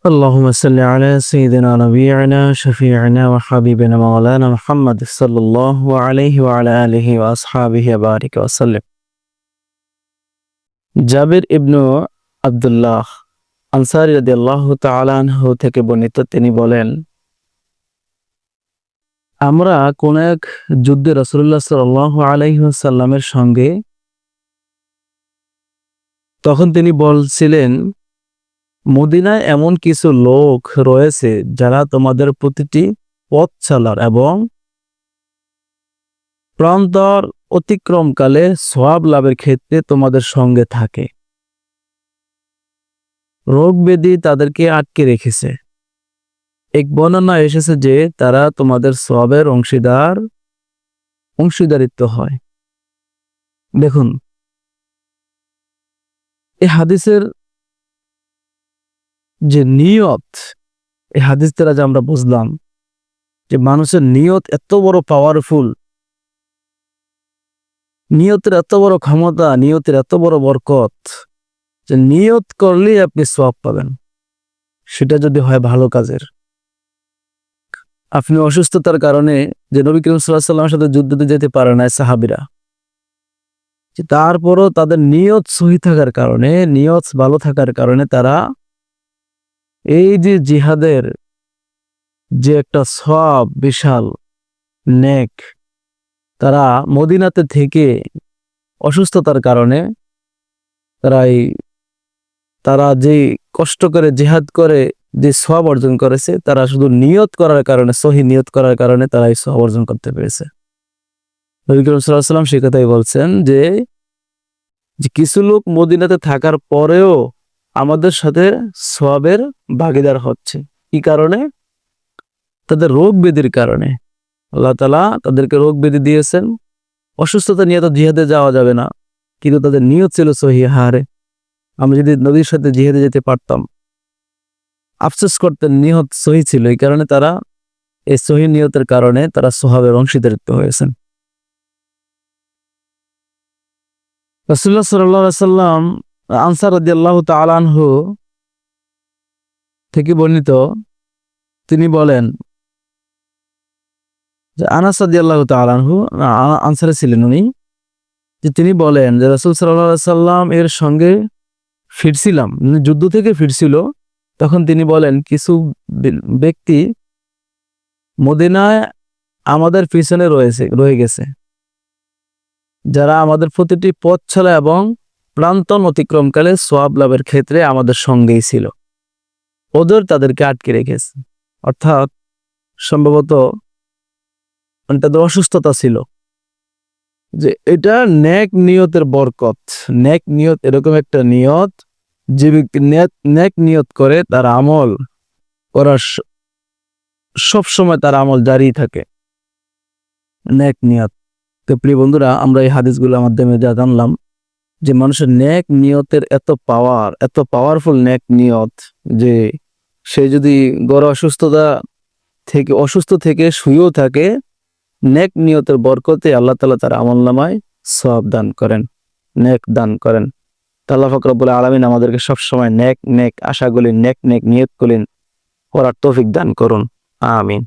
اللهم صل على سيدنا نبينا شفيعنا وحبيبنا مولانا محمد صلى الله عليه وعلى آله وأصحابه وبارك وسلم। জাবির ইবনু আব্দুল্লাহ আনসারী রাদিয়াল্লাহু তাআলা আনহু থেকে বর্ণিত, তিনি বলেন, আমরা কোন এক যুদ্ধে রাসূলুল্লাহ সাল্লাল্লাহু আলাইহি ওয়াসাল্লামের সঙ্গে, তখন তিনি বলছিলেন, মদিনায় এমন কিছু লোক রয়েছে যারা তোমাদের প্রতিটি পথ চলার এবং প্রান্তর অতিক্রমকালে সওয়াব লাভের ক্ষেত্রে তোমাদের সঙ্গে থাকে। রোগ ব্যাধি তাদেরকে আটকে রেখেছে। এক বর্ণনা এসেছে যে তারা তোমাদের সওয়াবের অংশীদারিত্ব হয়। দেখুন, এই হাদিসের যে নিয়ত, এই হাদিস দ্বারা যে আমরা বুঝলাম যে মানুষের নিয়ত এত বড় পাওয়ারফুল, নিয়তের এত বড় ক্ষমতা, নিয়তের এত বড় বরকত, যে নিয়ত করলেই আপনি সওয়াব পাবেন। সেটা যদি হয় ভালো কাজের। আপনি অসুস্থতার কারণে যে নবী করিম সাল্লাল্লাহু আলাইহি ওয়াসাল্লামের সাথে যুদ্ধে যেতে পারে না সাহাবীরা, তারপরও তাদের নিয়ত সহি থাকার কারণে, নিয়ত ভালো থাকার কারণে তারা এই যে জিহাদের যে একটা সওয়াব, বিশাল নেক, তারা মদিনাতে থেকে অসুস্থতার কারণে তারা যে কষ্ট করে জিহাদ করে যে সওয়াব অর্জন করেছে, তারা শুধু নিয়ত করার কারণে, সহি নিয়ত করার কারণে তারা এই সওয়াব অর্জন করতে পেরেছে। নবী করিম সাল্লাল্লাহু আলাইহি ওয়াসাল্লাম সেই কথাই বলছেন যে কিছু লোক মদিনাতে থাকার পরেও আমাদের সাথে সওয়াবের ভাগীদার হচ্ছে। কি কারণে? তাদের রোগ ব্যাধির কারণে। আল্লাহ তাআলা তাদেরকে রোগ ব্যাধি দিয়েছেন। অসুস্থতা নিয়ে তো জিহাদে যাওয়া যাবে না, কিন্তু তাদের নিয়ত ছিল সহি। হারে আমরা যদি নবীর সাথে জিহাদে যেতে পারতাম, আফসোস করতেন, নিয়ত সহি ছিল। এই কারণে তারা, এই সহি নিয়তের কারণে তারা সওয়াবের অংশীদারিত্ব হয়েছেন। রাসূলুল্লাহ সাল্লাল্লাহু আলাইহি ওয়াসাল্লাম আনসার রাদিয়াল্লাহু তাআলা আনহু থেকে বর্ণিত, তিনি বলেন যে আনাস রাদিয়াল্লাহু তাআলা আনহু আনসারে ছিলেন উনি, যে তিনি বলেন যে রাসূল সাল্লাল্লাহু আলাইহি ওয়াসাল্লাম এর সঙ্গে ফিরছিলাম, যুদ্ধ থেকে ফিরছিল। তখন তিনি বলেন, কিছু ব্যক্তি মদিনায় আমাদের পিছনে রয়ে গেছে, যারা আমাদের প্রতিটি পথ চলা এবং প্রান্তন অতিক্রমকালে সওয়াব লাভের ক্ষেত্রে আমাদের সঙ্গেই ছিল। তাদেরকে আটকে রেখেছে। অর্থাৎ সম্ভবত তাদের অসুস্থতা ছিল। যে এটা নেক নিয়তের বরকত। নেক নিয়ত এরকম একটা নিয়ত, যে ব্যক্তি নেক নিয়ত করে তার আমল করার সব সময় তার আমল জারি থাকে। নেক নিয়ত। তো প্রিয় বন্ধুরা, আমরা এই হাদিসগুলোর মাধ্যমে যা জানলাম যে মানুষের নেক নিয়তের এত পাওয়ার, এত পাওয়ারফুল নেক নিয়ত, যে সে যদি বড় অসুস্থ থেকে শুয়েও থাকে, নেক নিয়তের বরকতে আল্লাহ তাআলা তার আমলনামায় সওয়াব দান করেন, নেক দান করেন। আল্লাহ পাক রব্বুল আলামিন আমাদেরকে সবসময় নেক আশাগুলি, নেক নিয়তগুলি করার তৌফিক দান করুন। আমিন।